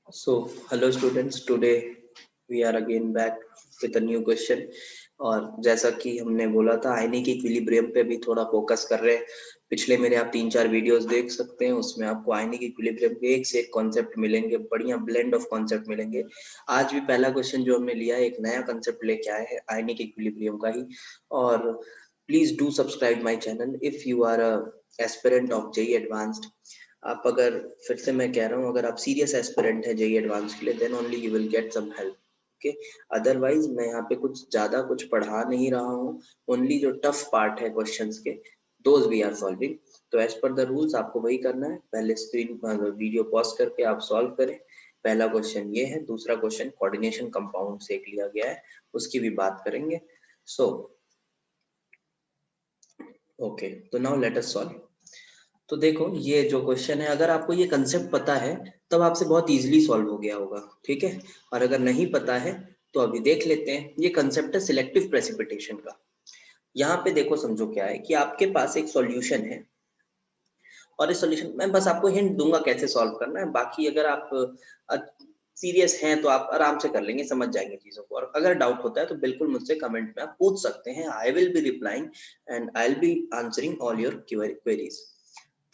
So, hello students, today we are again back with a new question. और जैसा कि हमने बोला था आयनिक इक्विलिब्रियम पे भी थोड़ा फोकस कर रहे हैं। पिछले मेरे आप 3-4 वीडियोस देख सकते हैं, उसमें आपको आयनिक इक्विलिब्रियम के एक से एक कॉन्सेप्ट मिलेंगे, बढ़िया ब्लेंड ऑफ कॉन्सेप्ट मिलेंगे। आज भी पहला क्वेश्चन जो हमने लिया है एक नया कॉन्सेप्ट लेके आए हैं आयनिक इक्विलिब्रियम का ही। और please do subscribe my channel if you are a aspirant of JEE advanced. आप अगर फिर से मैं कह रहा हूँ, अगर आप सीरियस एस्पिरेंट है जेईई एडवांस के लिए, then only you will get some help. Okay, otherwise मैं यहाँ पे कुछ ज्यादा कुछ पढ़ा नहीं रहा हूँ। ओनली जो टफ पार्ट है क्वेश्चंस के, दोज वी आर सॉल्विंग। तो एज पर द रूल्स आपको वही करना है, पहले स्क्रीन वीडियो पॉज करके आप सॉल्व करें। पहला क्वेश्चन ये है, दूसरा क्वेश्चन कोऑर्डिनेशन कंपाउंड से एक लिया गया है, उसकी भी बात करेंगे। सो ओके, तो नाउ लेट अस सॉल्व। तो देखो ये जो क्वेश्चन है, अगर आपको ये कंसेप्ट पता है तब आपसे बहुत इजीली सॉल्व हो गया होगा, ठीक है। और अगर नहीं पता है तो अभी देख लेते हैं। ये कंसेप्ट है सिलेक्टिव प्रेसिपिटेशन का। यहाँ पे देखो, समझो क्या है कि आपके पास एक सॉल्यूशन है, और इस सॉल्यूशन मैं बस आपको हिंट दूंगा कैसे सॉल्व करना है। बाकी अगर आप सीरियस हैं तो आप आराम से कर लेंगे, समझ जाएंगे चीजों को। और अगर डाउट होता है तो बिल्कुल मुझसे कमेंट में आप पूछ सकते हैं। I will be replying and I will be answering all your queries.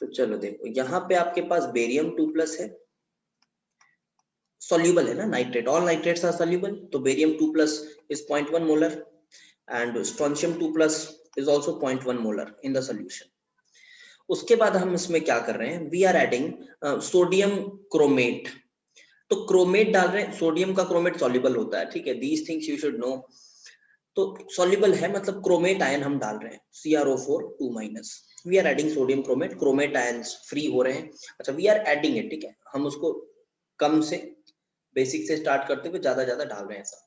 तो चलो देखो, यहाँ पे आपके पास बेरियम 2+ है, सॉल्युबल है ना, nitrate, all nitrates are soluble. तो barium 2+ is 0.1 molar and strontium 2+ is also 0.1 molar in the solution. उसके बाद हम इसमें क्या कर रहे हैं, we are adding sodium chromate. तो क्रोमेट डाल रहे हैं, सोडियम का क्रोमेट सॉल्युबल होता है, ठीक है, these things you should know. तो सॉल्युबल है मतलब क्रोमेट आयन हम डाल रहे हैं, CrO4 2-। We are adding sodium chromate, chromate ions free हो रहे हैं। अच्छा, वी आर एडिंग इट, ठीक है, हम उसको कम से बेसिक से स्टार्ट करते हुए ज्यादा ज्यादा डाल रहे हैं ऐसा।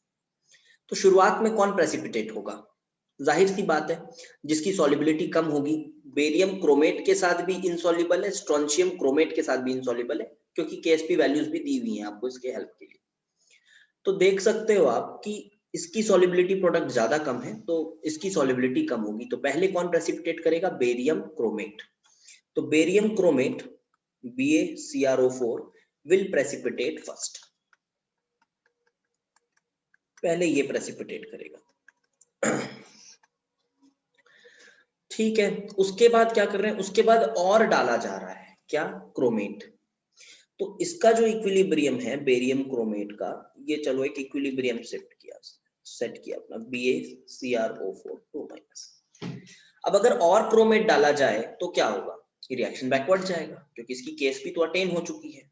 तो शुरुआत में कौन प्रेसिपिटेट होगा, जाहिर सी बात है जिसकी सॉल्युबिलिटी कम होगी। बेरियम क्रोमेट के साथ भी इनसॉल्युबल है, स्ट्रोंशियम क्रोमेट के साथ भी इनसॉल्युबल है, क्योंकि केएसपी वैल्यूज भी दी हुई हैं आपको इसके हेल्प के लिए। तो देख सकते हो आप कि इसकी सॉल्युबिलिटी प्रोडक्ट ज्यादा कम है, तो इसकी सॉल्युबिलिटी कम होगी। तो पहले कौन प्रेसिपिटेट करेगा, बेरियम क्रोमेट। तो barium chromate BaCrO4 will precipitate first, पहले ये प्रेसिपिटेट करेगा। ठीक है, उसके बाद क्या कर रहे हैं, उसके बाद और डाला जा रहा है क्या, क्रोमेट। तो इसका जो इक्विलिब्रियम है बेरियम क्रोमेट का, ये चलो एक इक्विलिब्रियम सेट किया अपना BaCrO4 2-। अब अगर और क्रोमेट डाला जाए तो क्या होगा, ये रिएक्शन बैकवर्ड जाएगा, क्योंकि इसकी केएसपी तो अटेन हो चुकी है।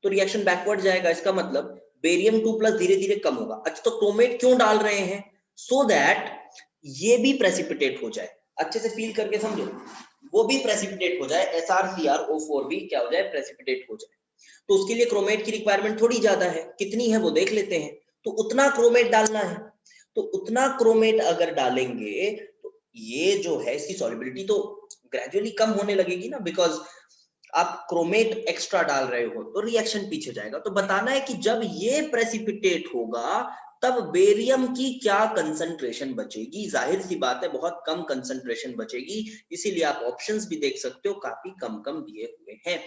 तो रिएक्शन बैकवर्ड जाएगा, इसका मतलब बेरियम 2+ धीरे धीरे कम होगा। अच्छा, तो क्रोमेट क्यों डाल रहे हैं, सो दैट ये भी प्रेसिपिटेट हो जाए। अच्छे से फील करके समझो, वो भी प्रेसिपिटेट हो जाए, SrCrO4 भी क्या हो जाए, प्रेसिपिटेट हो जाए। तो उसके लिए क्रोमेट की रिक्वायरमेंट थोड़ी ज्यादा है, कितनी है वो देख लेते हैं। तो उतना क्रोमेट डालना है, तो उतना क्रोमेट अगर डालेंगे तो ये जो है इसकी सॉल्युबिलिटी तो ग्रेजुअली कम होने लगेगी ना, बिकॉज आप क्रोमेट एक्स्ट्रा डाल रहे हो तो रिएक्शन पीछे जाएगा। तो बताना है कि जब ये प्रेसिपिटेट होगा तब बेरियम की क्या कंसंट्रेशन बचेगी। जाहिर सी बात है बहुत कम कंसंट्रेशन बचेगी, इसीलिए आप ऑप्शंस भी देख सकते हो, काफी कम कम दिए हुए हैं।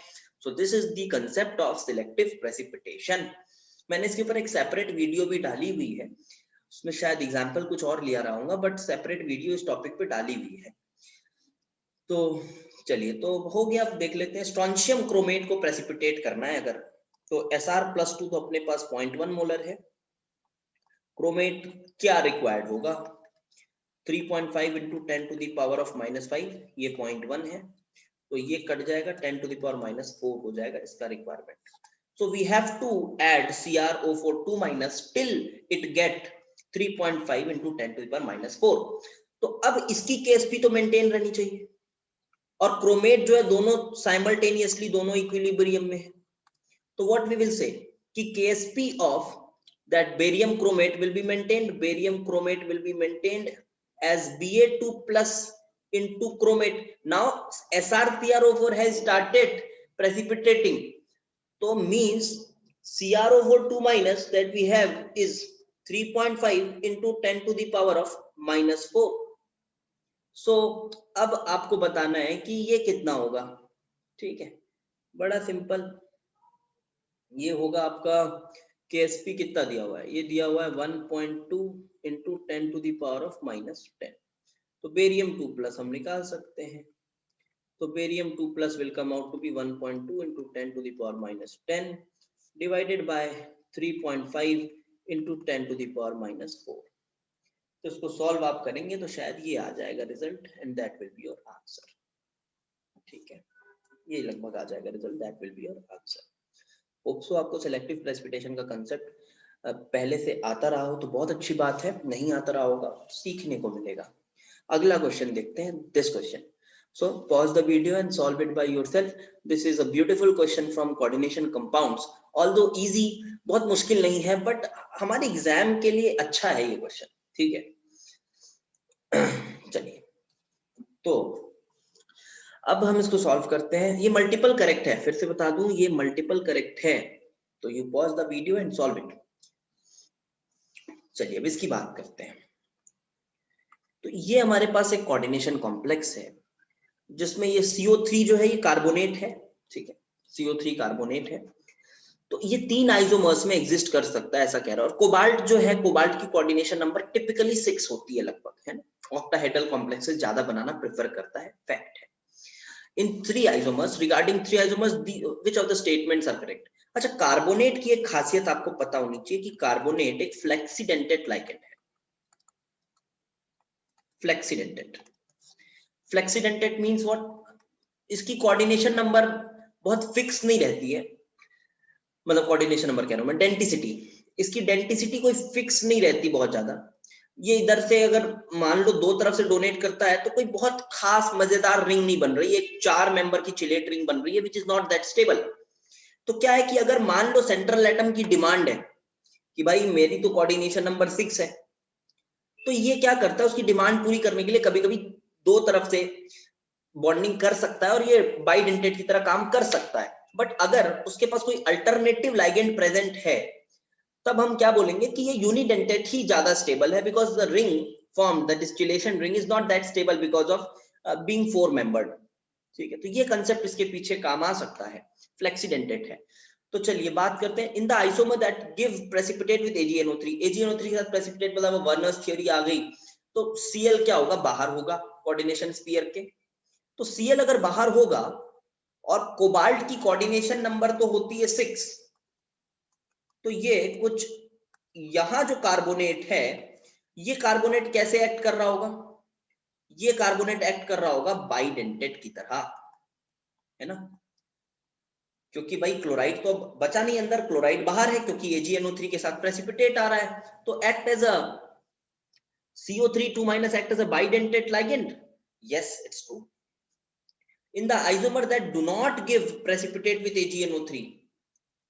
So this is the concept of selective precipitation. मैंने इसके ऊपर एक सेपरेट वीडियो भी डाली हुई है, उसमें शायद एग्जांपल कुछ और लिया रहा हूँ, बट सेपरेट वीडियो इस टॉपिक पे डाली हुई है। तो चलिए, तो हो गया, अब देख लेते हैं। स्ट्रोंशियम क्रोमेट को प्रेसिपिटेट करना है अगर, तो Sr+2 तो अपने पास 0.1 मोलर है। क्रोमेट क्या रिक्वायर्ड होगा, 3.5 इंटू 10⁻⁻⁵, ये 0.1 है, तो ये कट जाएगा, 10⁻⁻4 हो जाएगा इसका requirement. So we have to add CrO4 2- till it get 3.5 into 10⁻⁴। तो अब इसकी केएसपी तो मेंटेन रहनी चाहिए, और क्रोमेट जो है दोनों साइमल्टेनियसली दोनों इक्विलिब्रियम में है। तो व्हाट वी विल से कि Ksp of that barium chromate will be maintained, barium chromate will be maintained as Ba2+ into chromate. Now SrCrO4 has started precipitating, so means CrO4 2- that we have is 3.5 into 10⁻⁻⁴। सो अब आपको बताना है कि ये कितना होगा, ठीक है, बड़ा सिंपल। ये होगा आपका KSP कितना दिया हुआ है, ये दिया हुआ है 1.2 into 10 to the power of -10। तो बेरियम 2 प्लस हम निकाल सकते हैं। तो barium 2 plus will come out to be 1.2 into 10 to the power -10 divided by 3.5 into 10 to the power -4। तो इसको सॉल्व आप करेंगे तो शायद ये आ जाएगा result, and that will be your answer. ठीक है, ये लगभग आ जाएगा result, that will be your answer. Hope so आपको सिलेक्टिव प्रेसिपिटेशन का कंसेप्ट पहले से आता रहा हो तो बहुत अच्छी बात है, नहीं आता रहा होगा सीखने को मिलेगा। अगला क्वेश्चन देखते हैं, this question. So pause the video and solve it by yourself. This is a beautiful question from coordination compounds. Although easy, बहुत मुश्किल नहीं है, बट हमारे एग्जाम के लिए अच्छा है ये क्वेश्चन। ठीक है, चलिए तो अब हम इसको सॉल्व करते हैं। ये मल्टीपल करेक्ट है, फिर से बता दूं ये मल्टीपल करेक्ट है, तो you pause the video and solve it. चलिए अब इसकी बात करते हैं। तो ये हमारे पास एक कोऑर्डिनेशन कॉम्प्लेक्स है जिसमें ये CO3 जो है ये कार्बोनेट है। ठीक है, CO3 कार्बोनेट है। तो ये 3 आइसोमर्स में एग्जिस्ट कर सकता है ऐसा कह रहा है। और कोबाल्ट जो है, कोबाल्ट की कोऑर्डिनेशन नंबर टिपिकली 6 होती है लगभग, है ना। ऑक्टाहेड्रल कॉम्प्लेक्सेस ज्यादा बनाना प्रेफर करता है, फैक्ट है। In 3 isomers, regarding 3 isomers, which of the statements are correct? अच्छा, कार्बोनेट की एक खासियत आपको पता होनी चाहिए कि कार्बोनेट एक फ्लेक्सीडेंटेड लाइगेंड है। फ्लेक्सीडेंटेड, फ्लेक्सीडेंटेड मींस व्हाट? इसकी कोऑर्डिनेशन नंबर बहुत फिक्स नहीं रहती है, मतलब कोऑर्डिनेशन नंबर कह रहा हूं मैं, डेंटिसिटी, इसकी डेंटिसिटी कोई फिक्स नहीं रहती बहुत ज्यादा। ये इधर से अगर मान लो 2 तरफ से डोनेट करता है तो कोई बहुत खास मजेदार रिंग नहीं बन रही, एक 4 मेंबर की चिलेट रिंग बन रही है, which is not that stable. तो क्या है कि अगर मान लो सेंट्रल एटम की डिमांड है कि भाई मेरी तो कोऑर्डिनेशन नंबर 6 है, तो ये क्या करता है, उसकी डिमांड पूरी करने के लिए कभी कभी 2 तरफ से बॉन्डिंग कर सकता है और ये बाइडेंटेट की तरह काम कर सकता है। बट अगर उसके पास कोई अल्टरनेटिव लाइगेंड प्रेजेंट है, तब हम क्या बोलेंगे कि ये यूनिडेंटेट ही ज्यादा स्टेबल है, because the ring form, the distillation ring is not that stable because of being 4 membered. ठीक है, तो ये कंसेप्ट इसके पीछे काम आ सकता है, फ्लेक्सीडेंटेट है। तो चलिए बात करते हैं। In the isomer that give precipitate with AgNO3, AgNO3 के साथ प्रेसिपिटेट मतलब वर्नर्स थ्योरी आ गई, तो Cl क्या होगा, बाहर होगा कोऑर्डिनेशन स्फीयर के। तो Cl अगर बाहर होगा और कोबाल्ट की कोऑर्डिनेशन नंबर तो होती है 6, तो ये कुछ यहां जो कार्बोनेट है, ये कार्बोनेट कैसे एक्ट कर रहा होगा, ये कार्बोनेट एक्ट कर रहा होगा बाइडेंटेट की तरह, है ना। क्योंकि भाई क्लोराइड तो अब बचा नहीं अंदर, क्लोराइड बाहर है क्योंकि AgNO3 के साथ प्रेसिपिटेट आ रहा है, तो act as a CO3 2- act as a bidentate ligand. Yes, it's true. In the isomer that do not give precipitate with AgNO3,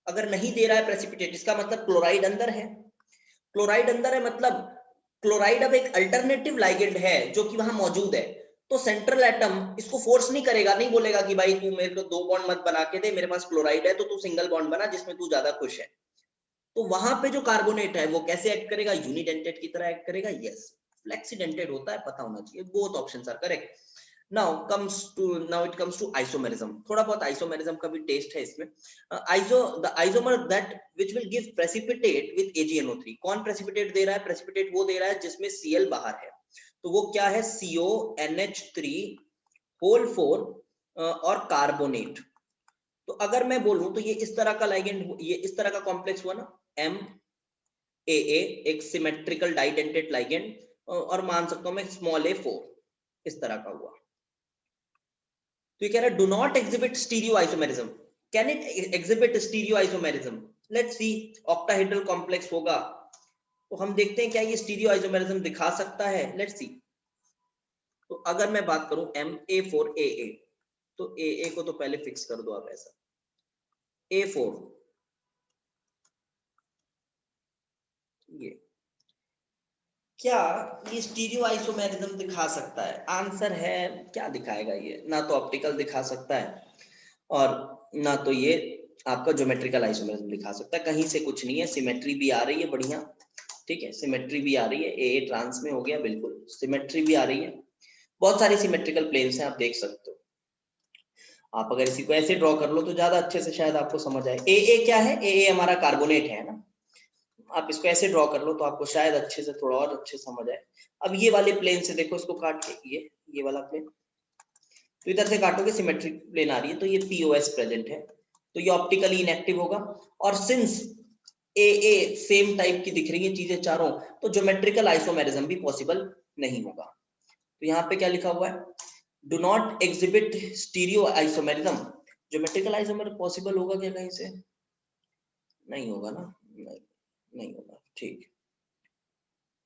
अगर नहीं दे रहा है प्रेसिपिटेट, इसका मतलब क्लोराइड अंदर है। क्लोराइड अंदर है मतलब क्लोराइड अब एक अल्टरनेटिव लाइगेंड है जो कि वहां मौजूद है। तो सेंट्रल एटम इसको फोर्स नहीं करेगा, नहीं बोलेगा कि भाई तू मेरे को 2 बॉन्ड मत बना के दे, मेरे पास क्लोराइड है तो तू सिंगल बॉन्ड बना जिसमें तू ज्यादा खुश है। तो वहां पे जो कार्बोनेट है वो कैसे एक्ट करेगा, यूनिडेंटेट की तरह एक्ट करेगा। यस, फ्लेक्सीडेंटेड होता है, पता होना चाहिए। Both options are correct. now it comes to isomerism। थोड़ा बहुत आइसोमेरिज्म का भी टेस्ट है इसमें। the isomer that which will give precipitate with AgNO3, कौन प्रेसिपिटेट दे रहा है, प्रेसिपिटेट वो दे रहा है जिसमें Cl बाहर है, तो वो क्या है, CONH3 होल 4 और कार्बोनेट। तो अगर मैं बोलूं तो ये इस तरह का लाइगेंड, ये इस तरह का कॉम्प्लेक्स हुआ ना, MAA, एक सिमेट्रिकल डाइडेंटेट लाइगेंड, और मान सकता हूं मैं a4, इस तरह का हुआ। तो ये कह रहा है do not exhibit stereo isomerism. Can it exhibit stereo isomerism? Let's see, octahedral complex होगा तो हम देखते हैं क्या ये स्टीरियो आइसोमेरिज्म दिखा सकता है। Let's see. तो अगर मैं बात करूं MA4AA, तो AA को तो पहले फिक्स कर दो आप ऐसा, A4 ये, क्या ये स्टीरियो आइसोमेरिज्म दिखा सकता है? आंसर है, क्या दिखाएगा ये, ना तो ऑप्टिकल दिखा सकता है और ना तो ये आपका ज्योमेट्रिकल आइसोमेरिज्म दिखा सकता है। कहीं से कुछ नहीं है, सिमेट्री भी आ रही है बढ़िया, ठीक है, सिमेट्री भी आ रही है, AA ट्रांस में हो गया, बिल्कुल सिमेट्री भी आ रही है, बहुत सारी सिमेट्रिकल प्लेन्स हैं, आप देख सकते हो। आप अगर इसी को ऐसे ड्रॉ कर लो तो ज्यादा अच्छे से शायद आपको समझ आए। ए क्या है? ए हमारा कार्बोनेट है ना, आप इसको ऐसे ड्रॉ कर लो तो आपको शायद अच्छे से, थोड़ा और अच्छे समझ आए। अब ये वाले प्लेन से देखो, इसको काट के ये वाला प्लेन, तो इधर से काटोगे सिमेट्रिक प्लेन आ रही है, तो ये पीओएस प्रेजेंट है, तो ये ऑप्टिकली इनएक्टिव होगा। और सिंस ए सेम टाइप की दिख रही है चीजें चारों, तो ज्योमेट्रिकल आइसोमेरिज्म भी पॉसिबल नहीं होगा। तो यहाँ पे क्या लिखा हुआ है? Do not exhibit stereo isomerism. Geometrical isomerism possible होगा क्या कहीं से? नहीं होगा ना, नहीं होगा, ठीक,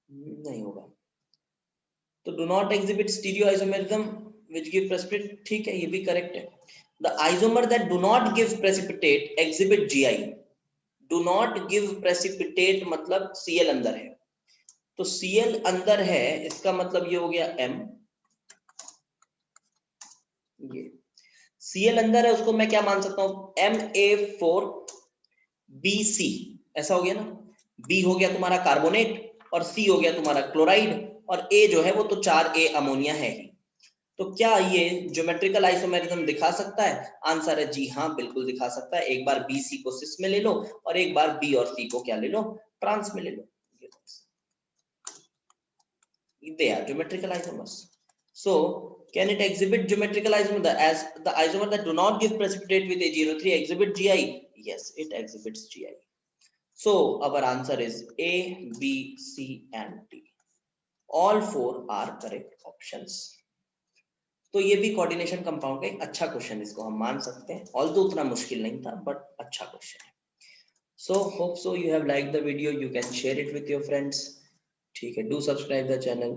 नहीं होगा। तो do not exhibit stereo isomerism which give precipitate, ठीक है, ये भी करेक्ट है। The isomer that do not give precipitate exhibit GI. Do not give precipitate मतलब Cl अंदर है, तो Cl अंदर है, इसका मतलब ये हो गया M, ये Cl अंदर है, उसको मैं क्या मान सकता हूं? Ma4Bc, ऐसा हो गया ना। B हो गया तुम्हारा कार्बोनेट और C हो गया तुम्हारा क्लोराइड, और A जो है वो तो 4A अमोनिया है ही। तो क्या ये ज्योमेट्रिकल आइसोमेरिज्म दिखा सकता है? आंसर है जी हाँ, बिल्कुल दिखा सकता है। एक बार बी सी को सिस में ले लो और एक बार बी और सी को क्या ले लो? ट्रांस में ले लो। They are geometrical isomers. So, can it exhibit geometrical isomer as the isomer that do not give precipitate with A03 exhibit GI? Yes, it exhibits GI. So, our answer is A, B, C, and D. All four are correct options. तो ये भी coordination compound का एक अच्छा question, इसको हम मान सकते हैं, ऑल्दो उतना मुश्किल नहीं था, बट अच्छा क्वेश्चन है। So hope so you have like the video, you can share it with your friends. ठीक है, डू सब्सक्राइब द चैनल।